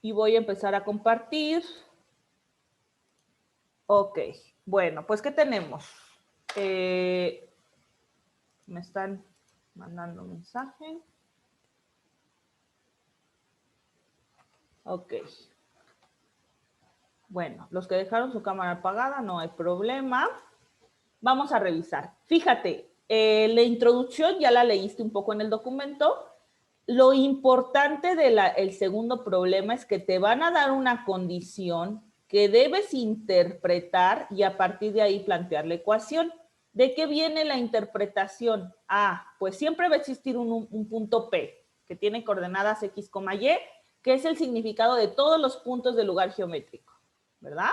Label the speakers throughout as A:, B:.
A: y voy a empezar a compartir. Ok, bueno, pues ¿qué tenemos? Me están mandando un mensaje. Ok. Bueno, los que dejaron su cámara apagada, no hay problema. Vamos a revisar. Fíjate, la introducción ya la leíste un poco en el documento. Lo importante del segundo problema es que te van a dar una condición que debes interpretar y a partir de ahí plantear la ecuación. ¿De qué viene la interpretación? Pues siempre va a existir un punto P que tiene coordenadas X, Y, que es el significado de todos los puntos del lugar geométrico, ¿verdad?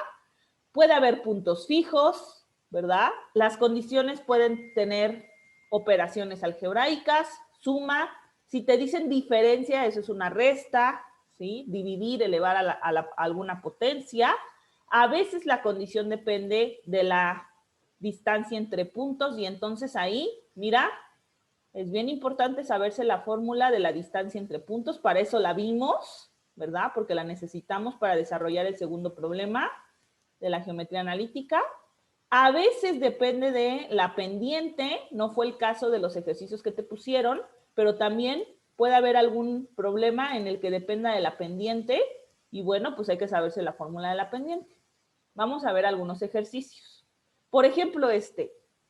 A: Puede haber puntos fijos, ¿verdad? Las condiciones pueden tener operaciones algebraicas, suma. Si te dicen diferencia, eso es una resta, ¿sí? Dividir, elevar a alguna potencia. A veces la condición depende de la distancia entre puntos y entonces ahí, mira, es bien importante saberse la fórmula de la distancia entre puntos. Para eso la vimos, ¿verdad? Porque la necesitamos para desarrollar el segundo problema de la geometría analítica. A veces depende de la pendiente, no fue el caso de los ejercicios que te pusieron, pero también puede haber algún problema en el que dependa de la pendiente y bueno, pues hay que saberse la fórmula de la pendiente. Vamos a ver algunos ejercicios. Por ejemplo,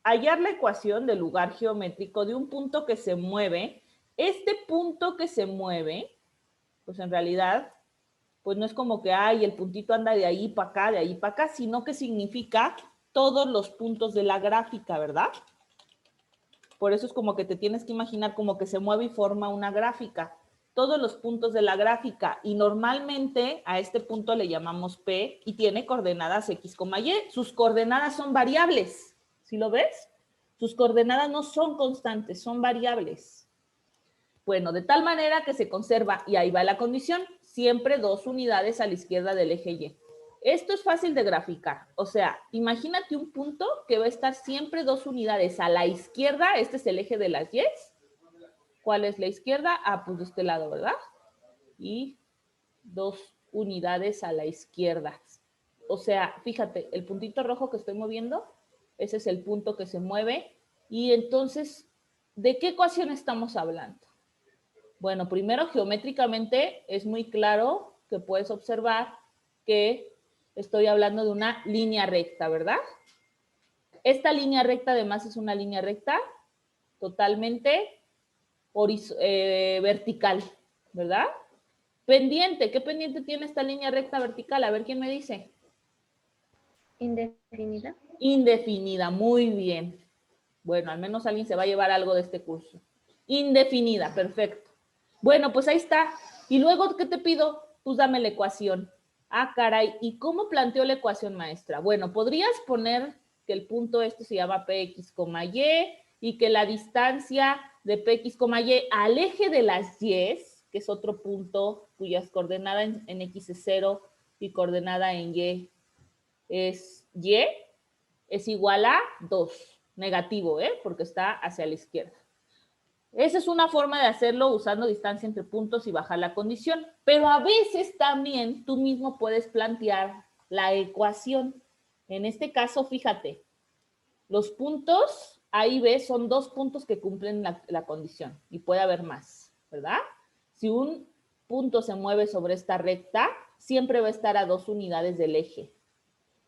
A: hallar la ecuación del lugar geométrico de un punto que se mueve. Este punto que se mueve, pues en realidad pues no es como que, el puntito anda de ahí para acá, sino que significa todos los puntos de la gráfica, ¿verdad? Por eso es como que te tienes que imaginar como que se mueve y forma una gráfica. Todos los puntos de la gráfica y normalmente a este punto le llamamos P y tiene coordenadas X, Y. Sus coordenadas son variables, ¿sí lo ves? Sus coordenadas no son constantes, son variables. Bueno, de tal manera que se conserva, y ahí va la condición, siempre 2 unidades a la izquierda del eje Y. Esto es fácil de graficar, o sea, imagínate un punto que va a estar siempre 2 unidades a la izquierda, este es el eje de las Y. ¿Cuál es la izquierda? Pues de este lado, ¿verdad? Y 2 unidades a la izquierda. O sea, fíjate, el puntito rojo que estoy moviendo, ese es el punto que se mueve, y entonces, ¿de qué ecuación estamos hablando? Bueno, primero geométricamente es muy claro que puedes observar que estoy hablando de una línea recta, ¿verdad? Esta línea recta además es una línea recta totalmente vertical, ¿verdad? Pendiente, ¿qué pendiente tiene esta línea recta vertical? A ver, ¿quién me dice?
B: Indefinida.
A: Indefinida, muy bien. Bueno, al menos alguien se va a llevar algo de este curso. Indefinida, perfecto. Bueno, pues ahí está. Y luego, ¿qué te pido? Pues dame la ecuación. Caray, ¿y cómo planteó la ecuación, maestra? Bueno, podrías poner que el punto se llama Px, y que la distancia de Px, Y al eje de las Y, que es otro punto cuyas coordenadas en X es 0 y coordenada en Y es Y, es igual a 2. Negativo, porque está hacia la izquierda. Esa es una forma de hacerlo usando distancia entre puntos y bajar la condición. Pero a veces también tú mismo puedes plantear la ecuación. En este caso, fíjate, los puntos, ahí ves, son 2 puntos que cumplen la condición y puede haber más, ¿verdad? Si un punto se mueve sobre esta recta, siempre va a estar a 2 unidades del eje.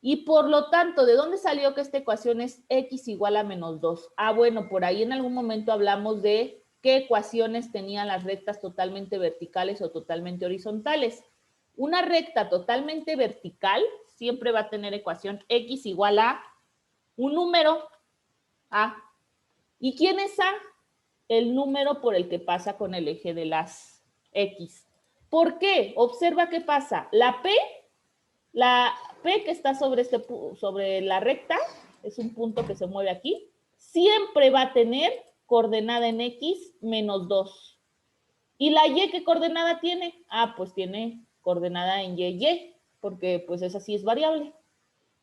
A: Y por lo tanto, ¿de dónde salió que esta ecuación es X igual a menos 2? Bueno, por ahí en algún momento hablamos de qué ecuaciones tenían las rectas totalmente verticales o totalmente horizontales. Una recta totalmente vertical siempre va a tener ecuación X igual a un número A. ¿Y quién es A? El número por el que pasa con el eje de las X. ¿Por qué? Observa qué pasa. La P que está sobre la recta, es un punto que se mueve aquí, siempre va a tener coordenada en X menos 2. ¿Y la Y qué coordenada tiene? Pues tiene coordenada en Y, porque pues esa sí es variable.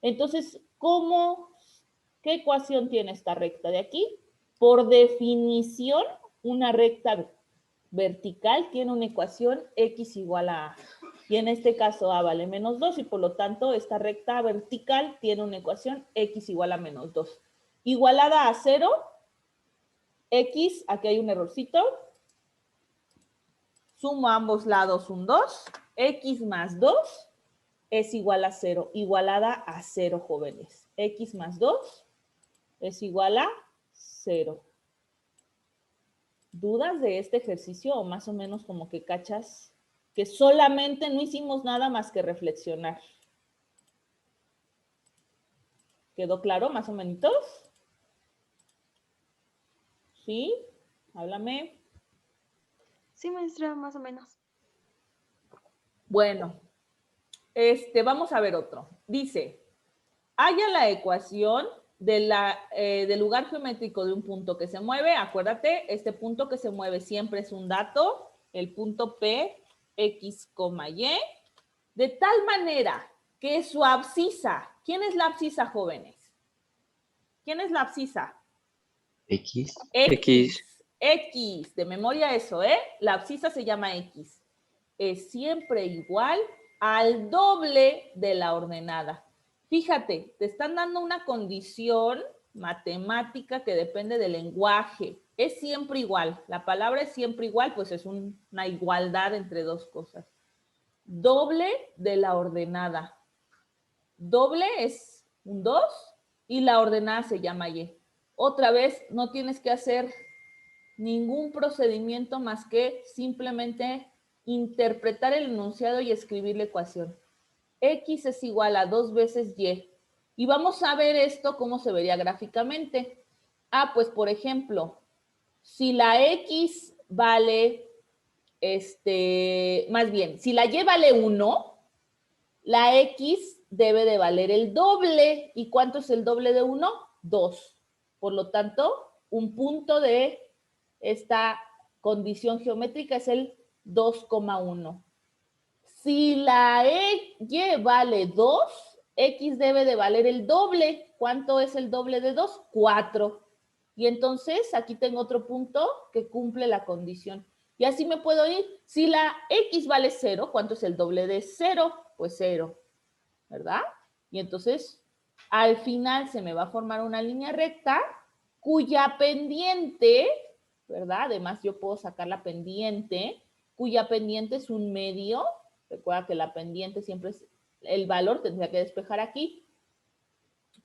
A: Entonces, ¿qué ecuación tiene esta recta de aquí? Por definición, una recta vertical tiene una ecuación X igual a A. Y en este caso A vale menos 2 y por lo tanto esta recta vertical tiene una ecuación x igual a menos 2. Igualada a 0, x, aquí hay un errorcito, sumo a ambos lados un 2, x más 2 es igual a 0, igualada a 0, jóvenes. X más 2 es igual a 0. ¿Dudas de este ejercicio o más o menos como que cachas que solamente no hicimos nada más que reflexionar? ¿Quedó claro más o menos? ¿Sí? Háblame.
B: Sí, maestra, más o menos.
A: Bueno, vamos a ver otro. Dice, halla la ecuación del lugar geométrico de un punto que se mueve. Acuérdate, este punto que se mueve siempre es un dato, el punto P, X, Y, de tal manera que su abscisa, ¿quién es la abscisa, jóvenes? ¿Quién es la abscisa?
C: X.
A: X, de memoria eso, ¿eh? La abscisa se llama X. Es siempre igual al doble de la ordenada. Fíjate, te están dando una condición matemática que depende del lenguaje. Es siempre igual. La palabra es siempre igual, pues es una igualdad entre dos cosas. Doble de la ordenada. Doble es un 2 y la ordenada se llama Y. Otra vez, no tienes que hacer ningún procedimiento más que simplemente interpretar el enunciado y escribir la ecuación. X es igual a 2 veces Y. Y vamos a ver esto cómo se vería gráficamente. Pues por ejemplo, si la X vale, más bien, si la Y vale 1, la X debe de valer el doble. ¿Y cuánto es el doble de 1? 2. Por lo tanto, un punto de esta condición geométrica es el 2,1. Si la Y vale 2, X debe de valer el doble. ¿Cuánto es el doble de 2? 4. Y entonces aquí tengo otro punto que cumple la condición. Y así me puedo ir. Si la X vale 0, ¿cuánto es el doble de 0? Pues 0, ¿verdad? Y entonces al final se me va a formar una línea recta cuya pendiente, ¿verdad? Además yo puedo sacar la pendiente, cuya pendiente es un medio. Recuerda que la pendiente siempre es el valor, tendría que despejar aquí.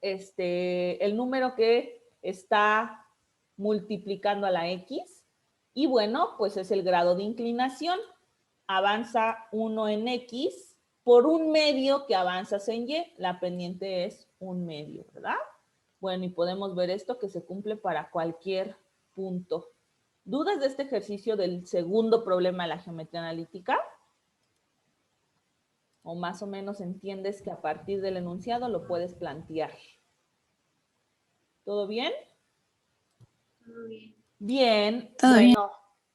A: El número que está multiplicando a la X. Y bueno, pues es el grado de inclinación. Avanza 1 en X por un medio que avanzas en Y. La pendiente es un medio, ¿verdad? Bueno, y podemos ver esto que se cumple para cualquier punto. ¿Dudas de este ejercicio del segundo problema de la geometría analítica? ¿O más o menos entiendes que a partir del enunciado lo puedes plantear? ¿Todo bien?
B: Muy bien.
A: Bien. Todo bien.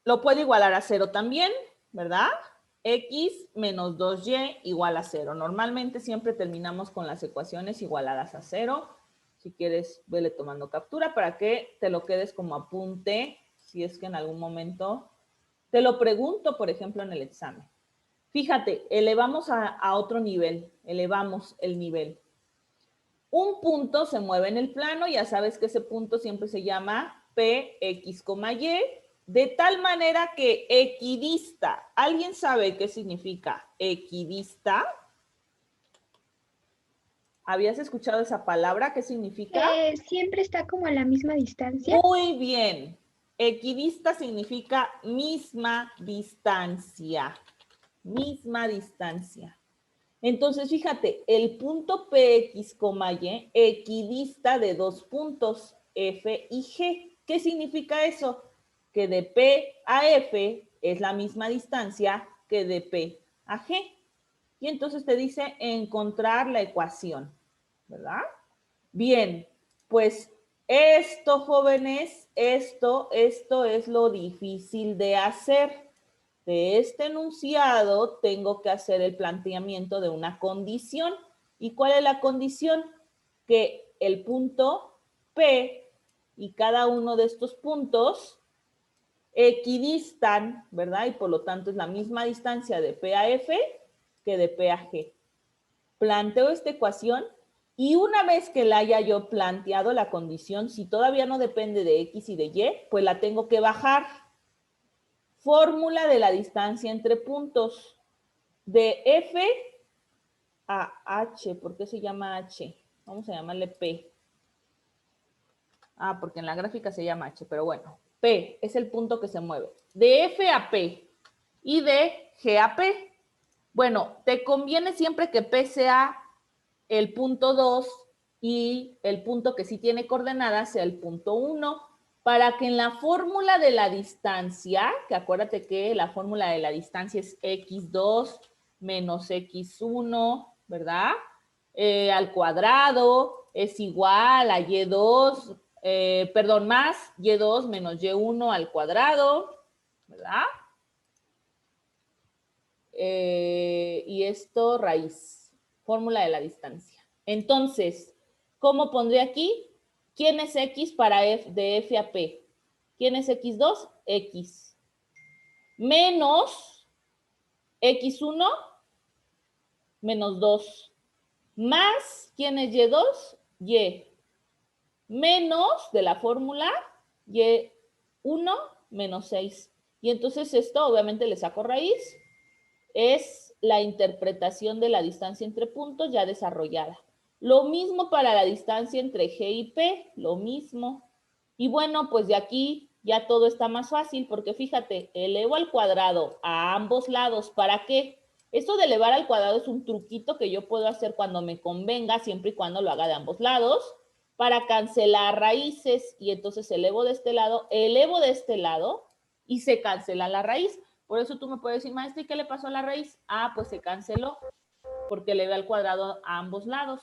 A: Lo puede igualar a 0 también, ¿verdad? X menos 2y igual a 0. Normalmente siempre terminamos con las ecuaciones igualadas a 0. Si quieres, vele tomando captura para que te lo quedes como apunte, si es que en algún momento te lo pregunto, por ejemplo, en el examen. Fíjate, elevamos a otro nivel, elevamos el nivel. Un punto se mueve en el plano, ya sabes que ese punto siempre se llama P, X, Y, de tal manera que equidista. ¿Alguien sabe qué significa equidista? ¿Habías escuchado esa palabra? ¿Qué significa?
D: Siempre está como a la misma distancia.
A: Muy bien. Equidista significa misma distancia. Misma distancia. Entonces, fíjate, el punto PX, Y equidista de dos puntos F y G. ¿Qué significa eso? Que de P a F es la misma distancia que de P a G. Y entonces te dice encontrar la ecuación, ¿verdad? Bien, pues esto, jóvenes, esto es lo difícil de hacer. De este enunciado tengo que hacer el planteamiento de una condición. ¿Y cuál es la condición? Que el punto P y cada uno de estos puntos equidistan, ¿verdad? Y por lo tanto es la misma distancia de P a F que de P a G. Planteo esta ecuación y una vez que la haya yo planteado la condición, si todavía no depende de X y de Y, pues la tengo que bajar. Fórmula de la distancia entre puntos de F a H. ¿Por qué se llama H? Vamos a llamarle P. Porque en la gráfica se llama H, pero bueno. P es el punto que se mueve. De F a P y de G a P. Bueno, te conviene siempre que P sea el punto 2 y el punto que sí tiene coordenadas sea el punto 1, para que en la fórmula de la distancia, que acuérdate que la fórmula de la distancia es x2 menos x1, ¿verdad? Al cuadrado es igual a y2, más y2 menos y1 al cuadrado, ¿verdad? Y esto raíz, fórmula de la distancia. Entonces, ¿cómo pondré aquí? ¿Quién es X para F, de F a P? ¿Quién es X2? X. Menos X1 menos 2. Más, ¿quién es Y2? Y. Menos de la fórmula Y1 menos 6. Y entonces esto obviamente le saco raíz. Es la interpretación de la distancia entre puntos ya desarrollada. Lo mismo para la distancia entre G y P, lo mismo. Y bueno, pues de aquí ya todo está más fácil porque fíjate, elevo al cuadrado a ambos lados. ¿Para qué? Esto de elevar al cuadrado es un truquito que yo puedo hacer cuando me convenga, siempre y cuando lo haga de ambos lados, para cancelar raíces. Y entonces elevo de este lado y se cancela la raíz. Por eso tú me puedes decir, maestra, ¿y qué le pasó a la raíz? Pues se canceló porque elevé al cuadrado a ambos lados.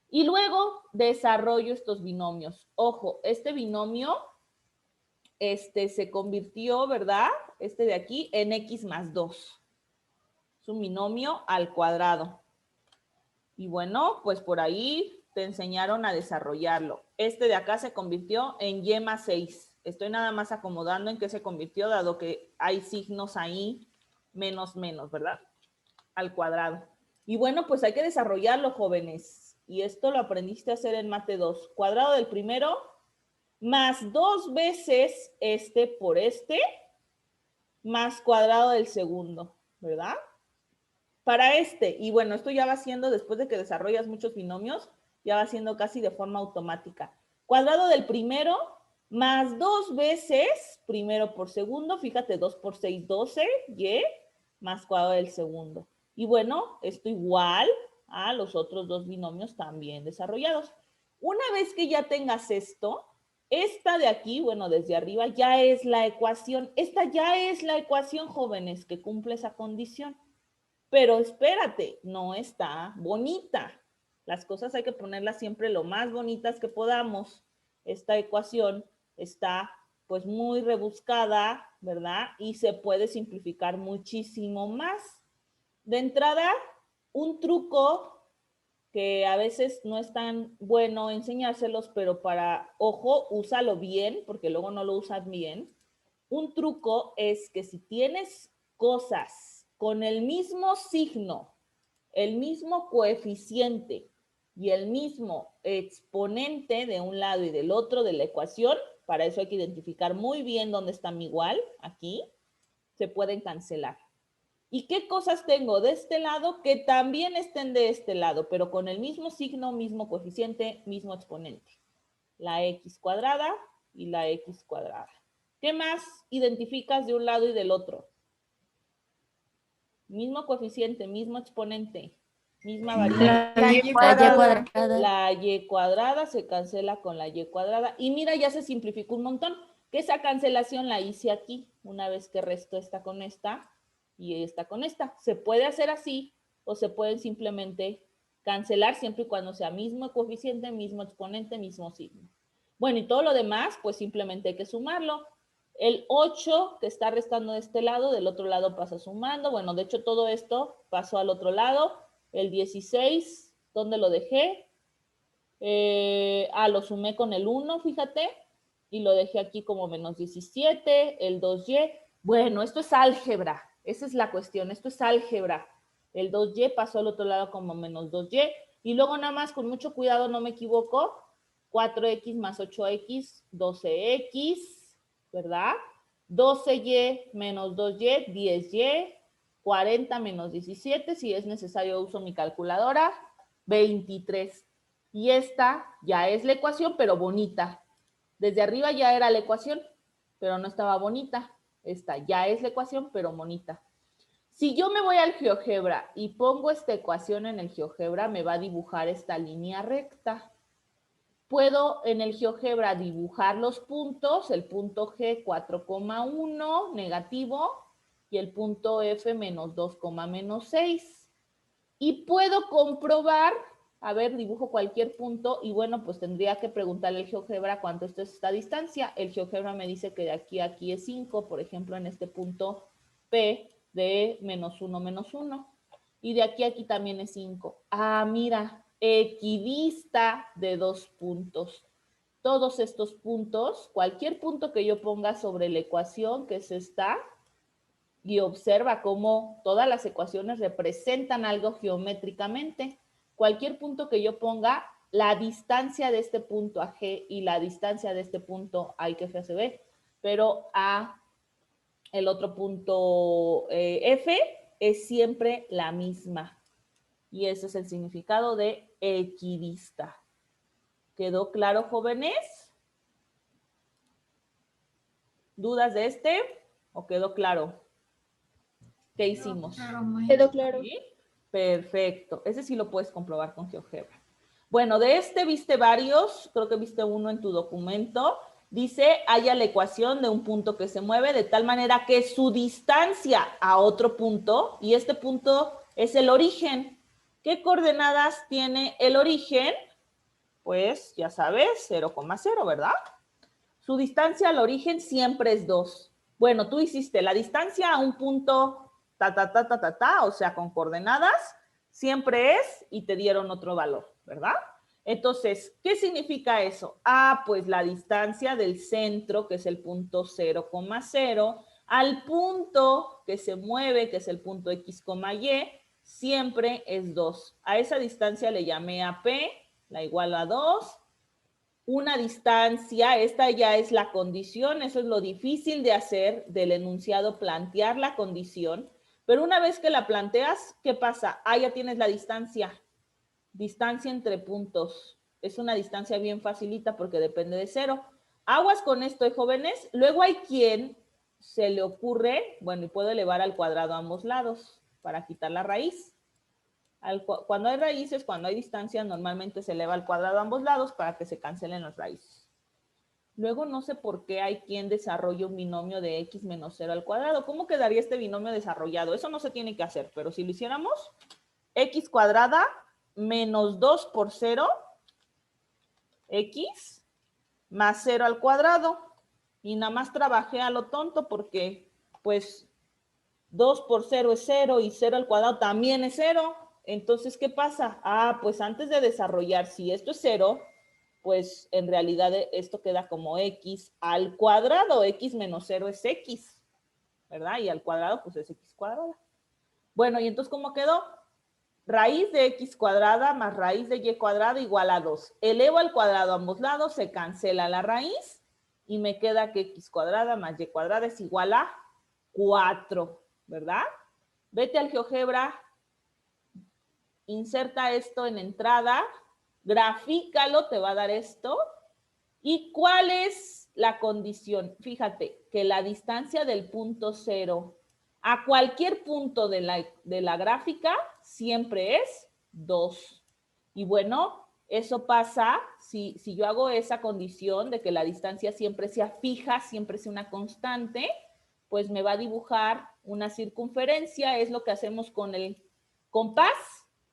A: Y luego desarrollo estos binomios. Ojo, este binomio se convirtió, ¿verdad? Este de aquí en x más 2. Es un binomio al cuadrado. Y bueno, pues por ahí te enseñaron a desarrollarlo. Este de acá se convirtió en y más 6. Estoy nada más acomodando en qué se convirtió, dado que hay signos ahí, menos, ¿verdad? Al cuadrado. Y bueno, pues hay que desarrollarlo, jóvenes. Y esto lo aprendiste a hacer en Mate 2. Cuadrado del primero, más 2 veces este por este, más cuadrado del segundo, ¿verdad? Para este, y bueno, esto ya va siendo, después de que desarrollas muchos binomios, ya va siendo casi de forma automática. Cuadrado del primero, más 2 veces primero por segundo, fíjate, 2 por 6, 12, y más cuadrado del segundo. Y bueno, esto igual a los otros dos binomios también desarrollados. Una vez que ya tengas esto, esta de aquí, bueno, desde arriba, ya es la ecuación. Esta ya es la ecuación, jóvenes, que cumple esa condición. Pero espérate, no está bonita. Las cosas hay que ponerlas siempre lo más bonitas que podamos. Esta ecuación está pues muy rebuscada, ¿verdad? Y se puede simplificar muchísimo más. De entrada, un truco que a veces no es tan bueno enseñárselos, pero ojo, úsalo bien, porque luego no lo usas bien. Un truco es que si tienes cosas con el mismo signo, el mismo coeficiente y el mismo exponente de un lado y del otro de la ecuación, para eso hay que identificar muy bien dónde están igual, aquí, se pueden cancelar. ¿Y qué cosas tengo de este lado que también estén de este lado, pero con el mismo signo, mismo coeficiente, mismo exponente? La x cuadrada y la x cuadrada. ¿Qué más identificas de un lado y del otro? Mismo coeficiente, mismo exponente, misma variable.
C: La y cuadrada.
A: La y cuadrada se cancela con la y cuadrada. Y mira, ya se simplificó un montón. Que esa cancelación la hice aquí, una vez que resto esta con esta y esta con esta. Se puede hacer así o se pueden simplemente cancelar siempre y cuando sea mismo coeficiente, mismo exponente, mismo signo. Bueno, y todo lo demás, pues simplemente hay que sumarlo. El 8 que está restando de este lado, del otro lado pasa sumando. Bueno, de hecho todo esto pasó al otro lado. El 16, ¿dónde lo dejé? Lo sumé con el 1, fíjate, y lo dejé aquí como menos 17, el 2y. Bueno, esto es álgebra, esa es la cuestión, esto es álgebra. El 2y pasó al otro lado como menos 2y. Y luego nada más, con mucho cuidado, no me equivoco, 4x más 8x, 12x, ¿verdad? 12y menos 2y, 10y, 40 menos 17, si es necesario uso mi calculadora, 23. Y esta ya es la ecuación, pero bonita. Desde arriba ya era la ecuación, pero no estaba bonita. Esta ya es la ecuación, pero bonita. Si yo me voy al GeoGebra y pongo esta ecuación en el GeoGebra, me va a dibujar esta línea recta. Puedo en el GeoGebra dibujar los puntos, el punto G 4,1 negativo y el punto F menos 2, menos 6. Y puedo comprobar, a ver, dibujo cualquier punto y bueno, pues tendría que preguntarle al GeoGebra cuánto es esta distancia. El GeoGebra me dice que de aquí a aquí es 5, por ejemplo, en este punto P de menos 1, menos 1. Y de aquí a aquí también es 5. Ah, mira, equidista de 2 puntos. Todos estos puntos, cualquier punto que yo ponga sobre la ecuación, que es esta, y observa cómo todas las ecuaciones representan algo geométricamente. Cualquier punto que yo ponga, la distancia de este punto a G y la distancia de este punto a I que F se ve, pero a el otro punto F es siempre la misma. Y ese es el significado de equidista. ¿Quedó claro, jóvenes? ¿Dudas de este? ¿O quedó claro? ¿Qué hicimos?
D: Quedó claro.
A: ¿Sí? Perfecto. Ese sí lo puedes comprobar con GeoGebra. Bueno, de este viste varios, creo que viste uno en tu documento. Dice, halla la ecuación de un punto que se mueve de tal manera que su distancia a otro punto, y este punto es el origen. ¿Qué coordenadas tiene el origen? Pues ya sabes, 0,0, ¿verdad? Su distancia al origen siempre es 2. Bueno, tú hiciste la distancia a un punto o sea, con coordenadas, siempre es y te dieron otro valor, ¿verdad? Entonces, ¿qué significa eso? Ah, pues la distancia del centro, que es el punto 0,0, al punto que se mueve, que es el punto X, Y, siempre es 2. A esa distancia le llamé a P, la igual a 2. Una distancia, esta ya es la condición, eso es lo difícil de hacer del enunciado, plantear la condición, pero una vez que la planteas, ¿qué pasa? Ah, ya tienes la distancia entre puntos, es una distancia bien facilita porque depende de 0. Aguas con esto, jóvenes, luego hay quien se le ocurre, bueno, y puedo elevar al cuadrado a ambos lados para quitar la raíz. Cuando hay raíces, cuando hay distancia, normalmente se eleva al cuadrado a ambos lados para que se cancelen las raíces. Luego no sé por qué hay quien desarrolla un binomio de x menos 0 al cuadrado. ¿Cómo quedaría este binomio desarrollado? Eso no se tiene que hacer, pero si lo hiciéramos, x cuadrada menos 2 por 0, x, más 0 al cuadrado. Y nada más trabajé a lo tonto porque, pues, 2 por 0 es 0 y 0 al cuadrado también es 0. Entonces, ¿qué pasa? Ah, pues antes de desarrollar, si esto es 0, pues en realidad esto queda como x al cuadrado. X menos 0 es x, ¿verdad? Y al cuadrado, pues es x cuadrada. Bueno, y entonces, ¿cómo quedó? Raíz de x cuadrada más raíz de y cuadrada igual a 2. Elevo al cuadrado a ambos lados, se cancela la raíz y me queda que x cuadrada más y cuadrada es igual a 4, ¿verdad? Vete al GeoGebra, inserta esto en entrada, grafícalo, te va a dar esto. ¿Y cuál es la condición? Fíjate que la distancia del punto 0 a cualquier punto de la gráfica siempre es 2. Y bueno, eso pasa si yo hago esa condición de que la distancia siempre sea fija, siempre sea una constante, pues me va a dibujar una circunferencia, es lo que hacemos con el compás.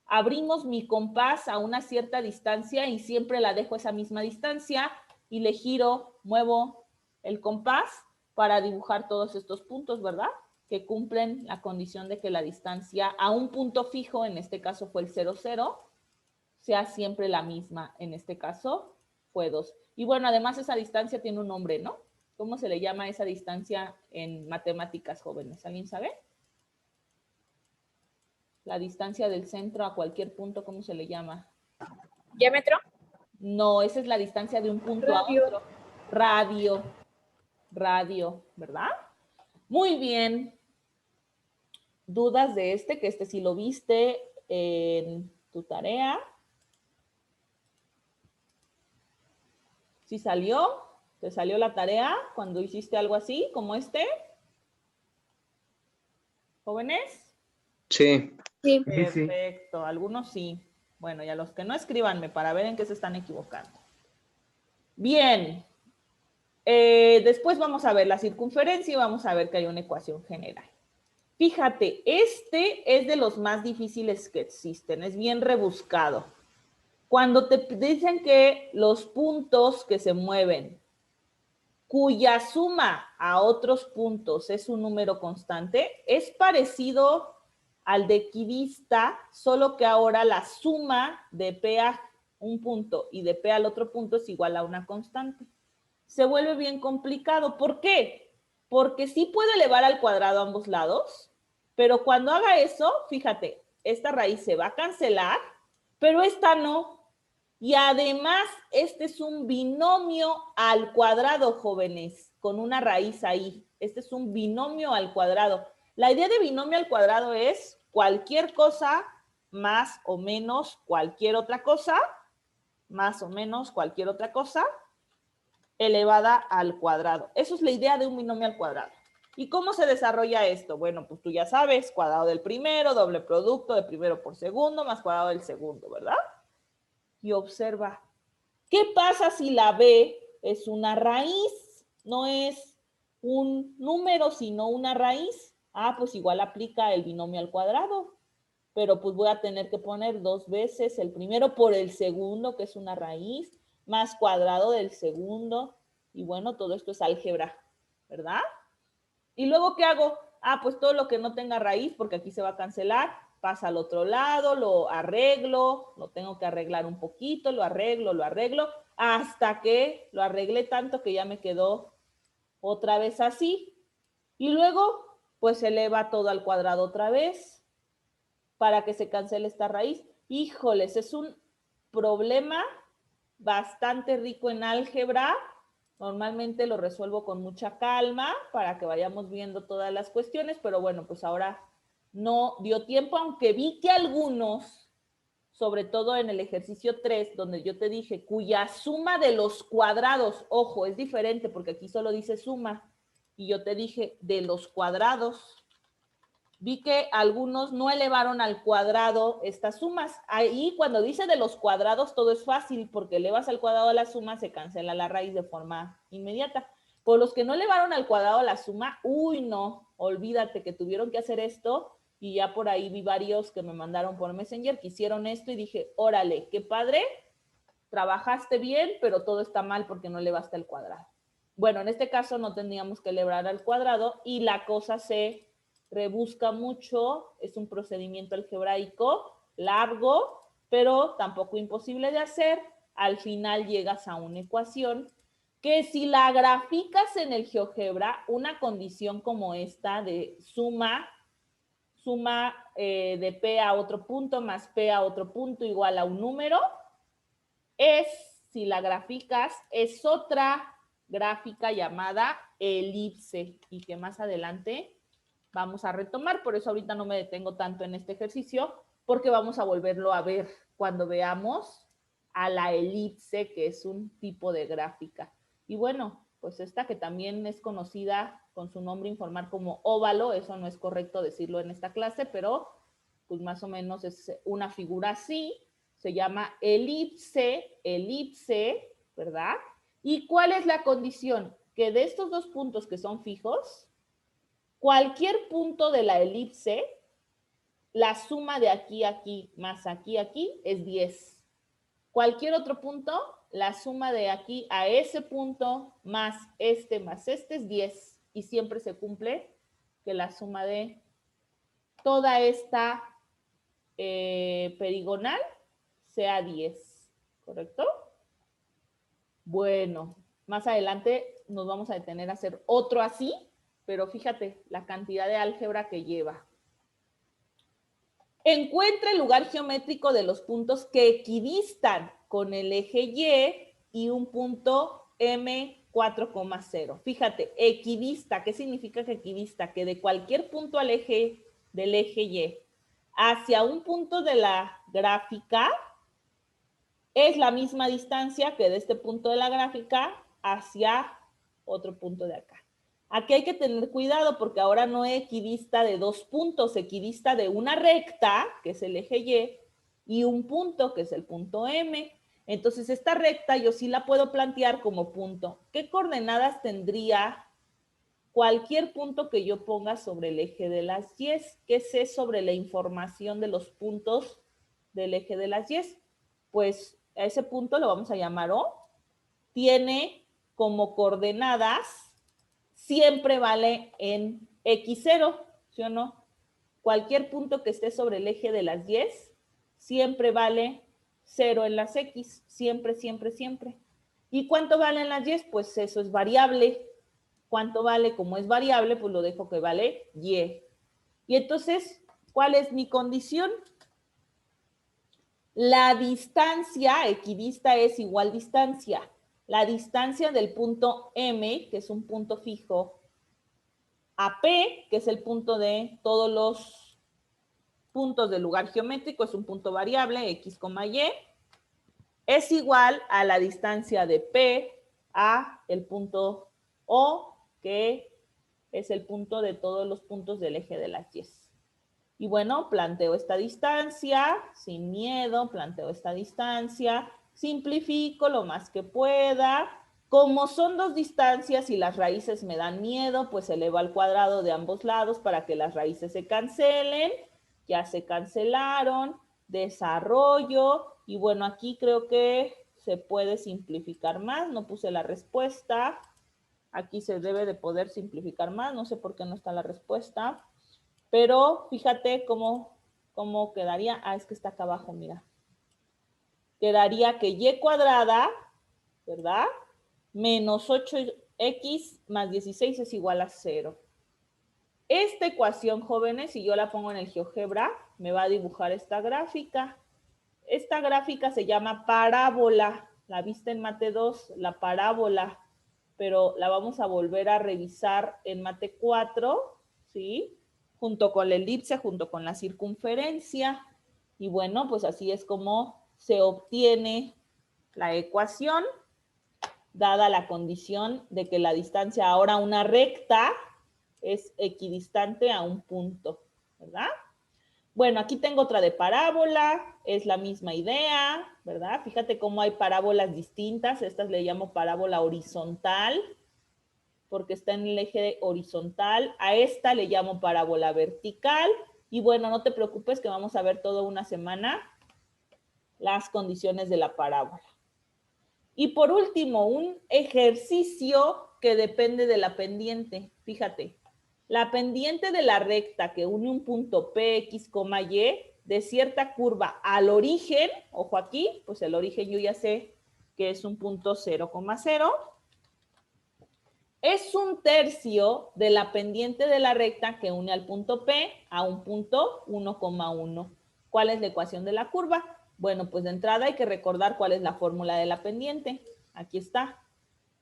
A: Abrimos mi compás a una cierta distancia y siempre la dejo a esa misma distancia y le giro, muevo el compás para dibujar todos estos puntos, ¿verdad? Que cumplen la condición de que la distancia a un punto fijo, en este caso fue el 0, 0, sea siempre la misma. En este caso fue 2. Y bueno, además esa distancia tiene un nombre, ¿no? ¿Cómo se le llama esa distancia en matemáticas, jóvenes? ¿Alguien sabe? La distancia del centro a cualquier punto, ¿cómo se le llama?
C: ¿Diámetro?
A: No, esa es la distancia de un punto
C: Radio.
A: a otro. Radio. Radio, ¿verdad? Muy bien. ¿Dudas de este? Que este sí lo viste en tu tarea. ¿Sí salió? ¿Te salió la tarea cuando hiciste algo así, como este? ¿Jóvenes?
E: Sí.
C: Sí.
A: Perfecto, algunos sí. Bueno, y a los que no, escríbanme para ver en qué se están equivocando. Bien. Después vamos a ver la circunferencia y vamos a ver que hay una ecuación general. Fíjate, este es de los más difíciles que existen, es bien rebuscado. Cuando te dicen que los puntos que se mueven, cuya suma a otros puntos es un número constante, es parecido al de equidista, solo que ahora la suma de P a un punto y de P al otro punto es igual a una constante. Se vuelve bien complicado. ¿Por qué? Porque sí puedo elevar al cuadrado a ambos lados, pero cuando haga eso, fíjate, esta raíz se va a cancelar, pero esta no. Y además, este es un binomio al cuadrado, jóvenes, con una raíz ahí. Este es un binomio al cuadrado. La idea de binomio al cuadrado es cualquier cosa más o menos cualquier otra cosa, más o menos cualquier otra cosa, elevada al cuadrado. Eso es la idea de un binomio al cuadrado. ¿Y cómo se desarrolla esto? Bueno, pues tú ya sabes, cuadrado del primero, doble producto de primero por segundo, más cuadrado del segundo, ¿verdad? Y observa, ¿qué pasa si la b es una raíz? No es un número, sino una raíz. Ah, pues igual aplica el binomio al cuadrado, pero pues voy a tener que poner 2 veces el primero por el segundo, que es una raíz, más cuadrado del segundo, y bueno, todo esto es álgebra, ¿verdad? Y luego, ¿qué hago? Ah, pues todo lo que no tenga raíz, porque aquí se va a cancelar, pasa al otro lado, lo arreglo, lo tengo que arreglar un poquito, lo arreglo, hasta que lo arreglé tanto que ya me quedó otra vez así. Y luego, pues se eleva todo al cuadrado otra vez para que se cancele esta raíz. Híjoles, es un problema bastante rico en álgebra. Normalmente lo resuelvo con mucha calma para que vayamos viendo todas las cuestiones, pero bueno, pues ahora no dio tiempo, aunque vi que algunos, sobre todo en el ejercicio 3, donde yo te dije, cuya suma de los cuadrados, ojo, es diferente porque aquí solo dice suma, y yo te dije de los cuadrados, vi que algunos no elevaron al cuadrado estas sumas. Ahí cuando dice de los cuadrados todo es fácil porque elevas al cuadrado la suma, se cancela la raíz de forma inmediata. Por los que no elevaron al cuadrado la suma, uy, no, olvídate que tuvieron que hacer esto y ya por ahí vi varios que me mandaron por Messenger que hicieron esto y dije, órale, qué padre, trabajaste bien, pero todo está mal porque no elevaste al cuadrado. Bueno, en este caso no tendríamos que elevar al cuadrado y la cosa se rebusca mucho, es un procedimiento algebraico largo, pero tampoco imposible de hacer. Al final llegas a una ecuación que si la graficas en el GeoGebra, una condición como esta de suma de P a otro punto más P a otro punto igual a un número, si la graficas, es otra gráfica llamada elipse y que más adelante vamos a retomar, por eso ahorita no me detengo tanto en este ejercicio, porque vamos a volverlo a ver cuando veamos a la elipse, que es un tipo de gráfica. Y bueno, pues esta que también es conocida con su nombre informal como óvalo, eso no es correcto decirlo en esta clase, pero pues más o menos es una figura así, se llama elipse, ¿verdad? ¿Y cuál es la condición? Que de estos dos puntos que son fijos, cualquier punto de la elipse, la suma de aquí a aquí más aquí a aquí es 10. Cualquier otro punto, la suma de aquí a ese punto más este es 10. Y siempre se cumple que la suma de toda esta perigonal sea 10. ¿Correcto? Bueno, más adelante nos vamos a detener a hacer otro así, pero fíjate la cantidad de álgebra que lleva. Encuentra el lugar geométrico de los puntos que equidistan con el eje Y un punto M4,0. Fíjate, equidista, ¿qué significa que equidista? Que de cualquier punto del eje Y hacia un punto de la gráfica es la misma distancia que de este punto de la gráfica hacia otro punto de acá. Aquí hay que tener cuidado porque ahora no equidista de dos puntos, equidista de una recta, que es el eje y un punto, que es el punto M. Entonces, esta recta yo sí la puedo plantear como punto. ¿Qué coordenadas tendría cualquier punto que yo ponga sobre el eje de las Y? ¿Qué sé sobre la información de los puntos del eje de las Y? Pues a ese punto lo vamos a llamar O. Tiene como coordenadas, siempre vale en X0, ¿sí o no? Cualquier punto que esté sobre el eje de las Y siempre vale 0 en las X, siempre, siempre, siempre. ¿Y cuánto vale en las Y? Pues eso es variable. ¿Cuánto vale? Como es variable, pues lo dejo que vale Y. Y entonces, ¿cuál es mi condición? La distancia equidista es igual distancia. La distancia del punto M, que es un punto fijo, a P, que es el punto de todos los puntos del lugar geométrico, es un punto variable, X, Y, es igual a la distancia de P a el punto O, que es el punto de todos los puntos del eje de las Y. Y bueno, planteo esta distancia, sin miedo, planteo esta distancia, simplifico lo más que pueda. Como son dos distancias y las raíces me dan miedo, pues elevo al cuadrado de ambos lados para que las raíces se cancelen. Ya se cancelaron, desarrollo. Y bueno, aquí creo que se puede simplificar más. No puse la respuesta. Aquí se debe de poder simplificar más. No sé por qué no está la respuesta. Pero fíjate cómo quedaría. Ah, es que está acá abajo, mira. Quedaría que Y cuadrada, ¿verdad? Menos 8X más 16 es igual a 0. Esta ecuación, jóvenes, si yo la pongo en el GeoGebra, me va a dibujar esta gráfica. Esta gráfica se llama parábola. La viste en Mate 2, la parábola. Pero la vamos a volver a revisar en Mate 4, ¿sí? Junto con la elipse, junto con la circunferencia. Y bueno, pues así es como se obtiene la ecuación, dada la condición de que la distancia ahora una recta es equidistante a un punto, ¿verdad? Bueno, aquí tengo otra de parábola, es la misma idea, ¿verdad? Fíjate cómo hay parábolas distintas, estas le llamo parábola horizontal, porque está en el eje horizontal. A esta le llamo parábola vertical. Y bueno, no te preocupes que vamos a ver toda una semana las condiciones de la parábola. Y por último, un ejercicio que depende de la pendiente. Fíjate, la pendiente de la recta que une un punto P, X, Y de cierta curva al origen, ojo aquí, pues el origen yo ya sé que es un punto 0,0, es un tercio de la pendiente de la recta que une al punto P a un punto 1,1. ¿Cuál es la ecuación de la curva? Bueno, pues de entrada hay que recordar cuál es la fórmula de la pendiente. Aquí está.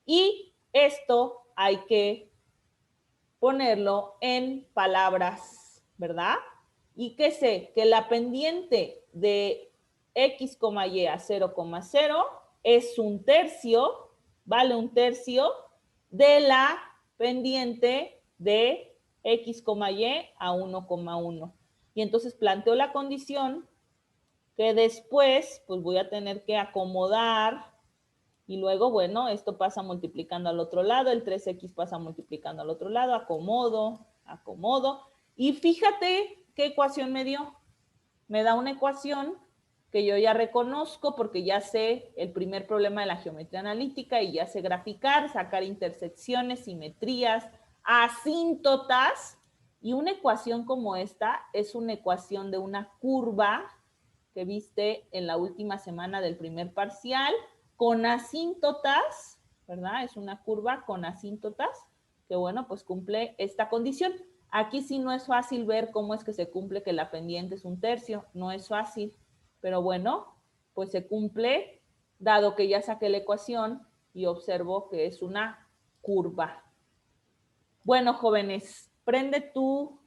A: Y esto hay que ponerlo en palabras, ¿verdad? ¿Y qué sé? Que la pendiente de X, Y a 0,0 es un tercio, vale un tercio de la pendiente de X, Y a 1,1. Y entonces planteo la condición que después pues voy a tener que acomodar y luego, bueno, esto pasa multiplicando al otro lado, el 3X pasa multiplicando al otro lado, acomodo, acomodo. Y fíjate qué ecuación me dio. Me da una ecuación que yo ya reconozco porque ya sé el primer problema de la geometría analítica y ya sé graficar, sacar intersecciones, simetrías, asíntotas. Y una ecuación como esta es una ecuación de una curva que viste en la última semana del primer parcial con asíntotas, ¿verdad? Es una curva con asíntotas que, bueno, pues cumple esta condición. Aquí sí no es fácil ver cómo es que se cumple que la pendiente es 1/3, no es fácil, pero bueno, pues se cumple dado que ya saqué la ecuación y observo que es una curva. Bueno, jóvenes, prende tu